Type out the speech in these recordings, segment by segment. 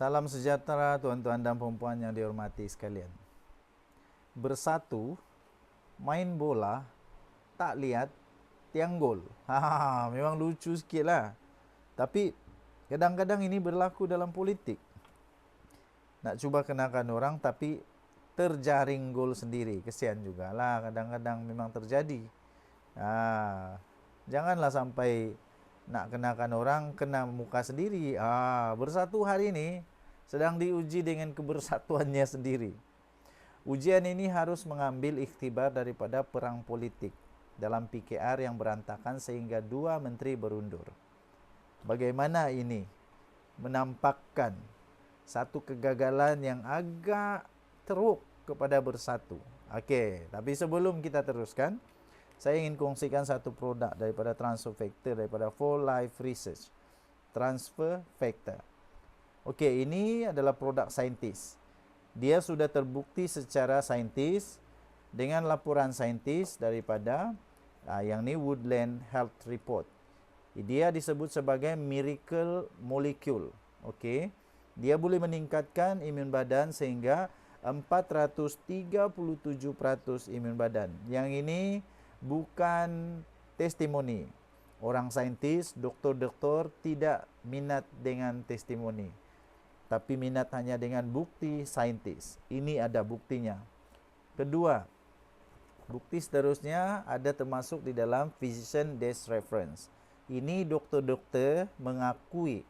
Salam sejahtera tuan-tuan dan puan-puan yang dihormati sekalian. Bersatu, main bola, tak lihat tiang gol. Memang lucu sikit lah. Tapi kadang-kadang ini berlaku dalam politik. Nak cuba kenakan orang tapi terjaring gol sendiri. Kesian jugalah, kadang-kadang memang terjadi. Janganlah sampai nak kenakan orang, kena muka sendiri. Bersatu hari ini sedang diuji dengan kebersatuannya sendiri. Ujian ini harus mengambil ikhtibar daripada perang politik dalam PKR yang berantakan sehingga 2 menteri berundur. Bagaimana ini menampakkan satu kegagalan yang agak teruk kepada bersatu. Okey, tapi sebelum kita teruskan, saya ingin kongsikan satu produk daripada Transfer Factor, daripada For Life Research. Transfer Factor. Okey, ini adalah produk saintis. Dia sudah terbukti secara saintis dengan laporan saintis daripada yang ni Woodland Health Report. Dia disebut sebagai miracle molecule. Okey. Dia boleh meningkatkan imun badan sehingga 437% imun badan. Yang ini bukan testimoni. Orang saintis, doktor-doktor tidak minat dengan testimoni, tapi minat hanya dengan bukti saintis. Ini ada buktinya. Kedua, bukti seterusnya ada termasuk di dalam Physician Desk Reference. Ini doktor-doktor mengakui.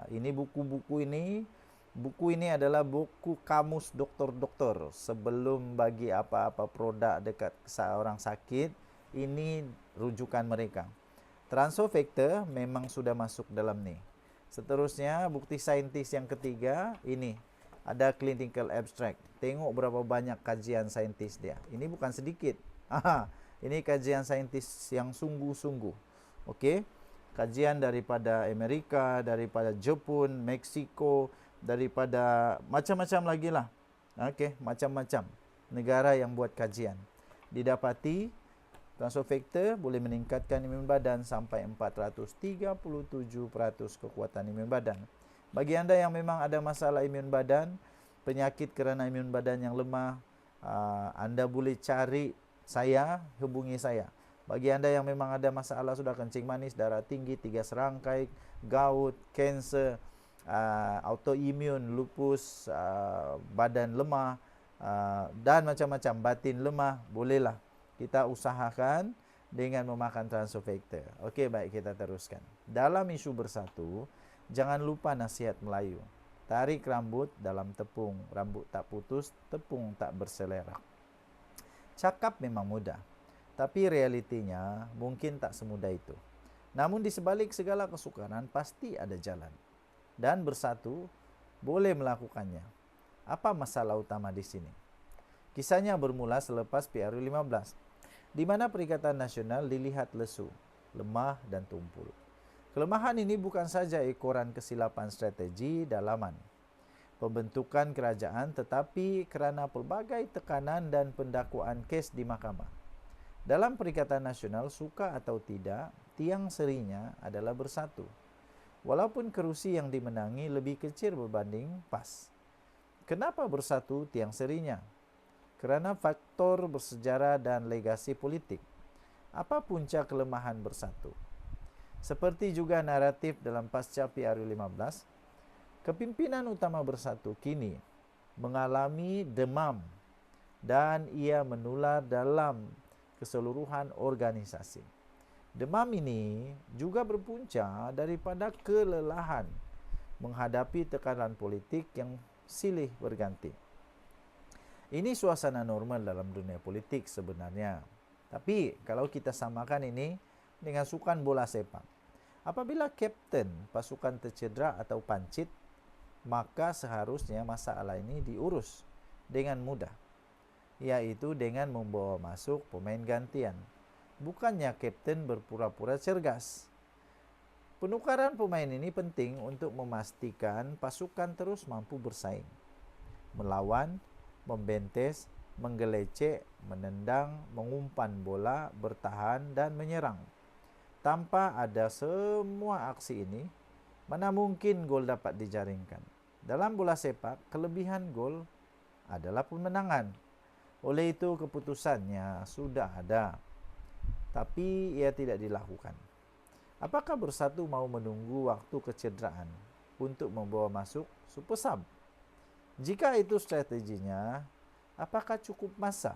Ini buku ini adalah buku kamus doktor-doktor. Sebelum bagi apa-apa produk dekat seorang sakit, ini rujukan mereka. Transfer Factor memang sudah masuk dalam ni. Seterusnya, bukti saintis yang ketiga, ini ada clinical abstract. Tengok berapa banyak kajian saintis dia. Ini bukan sedikit. Ini kajian saintis yang sungguh-sungguh. Okey. Kajian daripada Amerika, daripada Jepun, Meksiko, daripada macam-macam lagi lah. Okey, macam-macam negara yang buat kajian. Didapati transfer factor boleh meningkatkan imun badan sampai 437% kekuatan imun badan. Bagi anda yang memang ada masalah imun badan, penyakit kerana imun badan yang lemah, anda boleh cari saya, hubungi saya. Bagi anda yang memang ada masalah sudah kencing manis, darah tinggi, 3 serangkai, gout, kanser, autoimun, lupus, badan lemah, dan macam-macam, batin lemah, bolehlah kita usahakan dengan memakan transfer factor. Okey, baik, kita teruskan. Dalam isu bersatu, jangan lupa nasihat Melayu. Tarik rambut dalam tepung, rambut tak putus, tepung tak berselerak. Cakap memang mudah, tapi realitinya mungkin tak semudah itu. Namun di sebalik segala kesukaran pasti ada jalan. Dan bersatu boleh melakukannya. Apa masalah utama di sini? Kisahnya bermula selepas PRU 15, di mana Perikatan Nasional dilihat lesu, lemah dan tumpul. Kelemahan ini bukan saja ekoran kesilapan strategi dalaman pembentukan kerajaan, tetapi kerana pelbagai tekanan dan pendakwaan kes di mahkamah. Dalam Perikatan Nasional, suka atau tidak, tiang serinya adalah bersatu. Walaupun kerusi yang dimenangi lebih kecil berbanding PAS. Kenapa bersatu tiang serinya? Kerana faktor bersejarah dan legasi politik. Apa punca kelemahan bersatu? Seperti juga naratif dalam pasca PRU 15, kepimpinan utama bersatu kini mengalami demam dan ia menular dalam keseluruhan organisasi. Demam ini juga berpunca daripada kelelahan menghadapi tekanan politik yang silih berganti. Ini suasana normal dalam dunia politik sebenarnya. Tapi kalau kita samakan ini dengan sukan bola sepak, apabila kapten pasukan tercedera atau pancit, maka seharusnya masalah ini diurus dengan mudah, iaitu dengan membawa masuk pemain gantian. Bukannya kapten berpura-pura cergas. Penukaran pemain ini penting untuk memastikan pasukan terus mampu bersaing, melawan, membentes, menggelecek, menendang, mengumpan bola, bertahan dan menyerang. Tanpa ada semua aksi ini, mana mungkin gol dapat dijaringkan? Dalam bola sepak, kelebihan gol adalah pemenangan. Oleh itu keputusannya sudah ada, tapi ia tidak dilakukan. Apakah Bersatu mau menunggu waktu kecederaan untuk membawa masuk super sub? Jika itu strateginya, apakah cukup masa?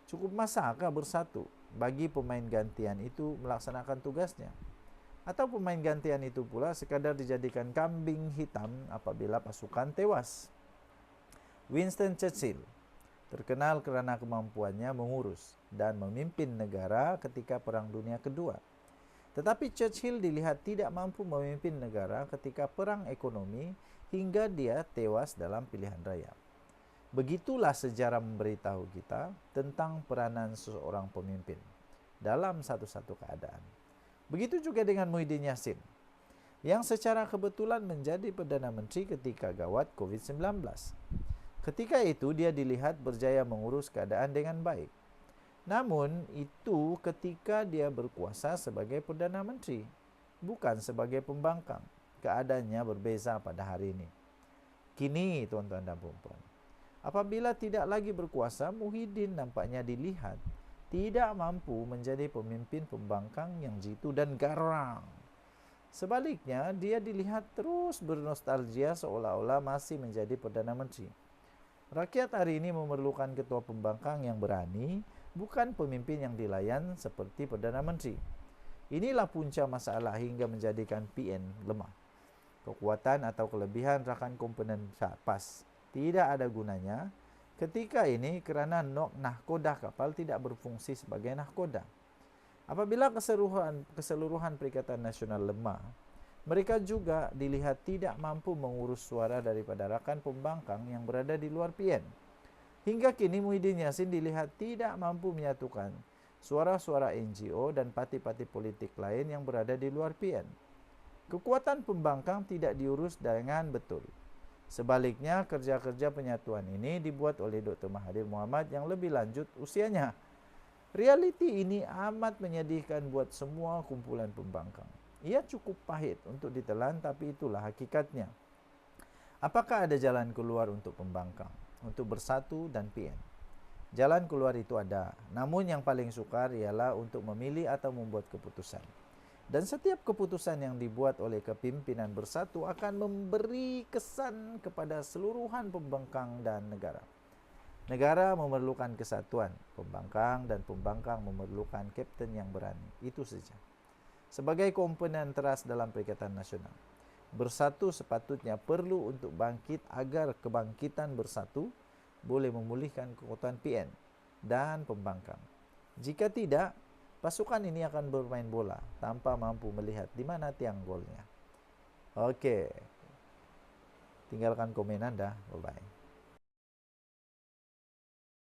Cukup masakah Bersatu bagi pemain gantian itu melaksanakan tugasnya? Atau pemain gantian itu pula sekadar dijadikan kambing hitam apabila pasukan tewas? Winston Churchill terkenal kerana kemampuannya mengurus dan memimpin negara ketika Perang Dunia Kedua. Tetapi Churchill dilihat tidak mampu memimpin negara ketika perang ekonomi hingga dia tewas dalam pilihan raya. Begitulah sejarah memberitahu kita tentang peranan seseorang pemimpin dalam satu-satu keadaan. Begitu juga dengan Muhyiddin Yassin, yang secara kebetulan menjadi Perdana Menteri ketika gawat COVID-19. Ketika itu dia dilihat berjaya mengurus keadaan dengan baik. Namun itu ketika dia berkuasa sebagai Perdana Menteri, bukan sebagai pembangkang. Keadaannya berbeza pada hari ini. Kini tuan-tuan dan puan-puan, apabila tidak lagi berkuasa, Muhyiddin nampaknya dilihat tidak mampu menjadi pemimpin pembangkang yang jitu dan garang. Sebaliknya, dia dilihat terus bernostalgia seolah-olah masih menjadi Perdana Menteri. Rakyat hari ini memerlukan ketua pembangkang yang berani, bukan pemimpin yang dilayan seperti Perdana Menteri. Inilah punca masalah hingga menjadikan PN lemah. Kekuatan atau kelebihan rakan komponen pas tidak ada gunanya ketika ini kerana nahkoda kapal tidak berfungsi sebagai nahkoda. Apabila keseluruhan Perikatan Nasional lemah, mereka juga dilihat tidak mampu mengurus suara daripada rakan pembangkang yang berada di luar PN. Hingga kini Muhyiddin Yassin dilihat tidak mampu menyatukan suara-suara NGO dan parti-parti politik lain yang berada di luar PN. Kekuatan pembangkang tidak diurus dengan betul. Sebaliknya, kerja-kerja penyatuan ini dibuat oleh Dr. Mahathir Mohamad yang lebih lanjut usianya. Realiti ini amat menyedihkan buat semua kumpulan pembangkang. Ia cukup pahit untuk ditelan, tapi itulah hakikatnya. Apakah ada jalan keluar untuk pembangkang, untuk Bersatu dan PN? Jalan keluar itu ada, namun yang paling sukar ialah untuk memilih atau membuat keputusan. Dan setiap keputusan yang dibuat oleh kepimpinan Bersatu akan memberi kesan kepada seluruhan pembangkang dan negara. Negara memerlukan kesatuan, pembangkang dan pembangkang memerlukan kapten yang berani. Itu saja. Sebagai komponen teras dalam Perikatan Nasional, Bersatu sepatutnya perlu untuk bangkit agar kebangkitan Bersatu boleh memulihkan kekuatan PN dan pembangkang. Jika tidak, pasukan ini akan bermain bola tanpa mampu melihat di mana tiang golnya. Oke. Tinggalkan komen Anda. Bye-bye.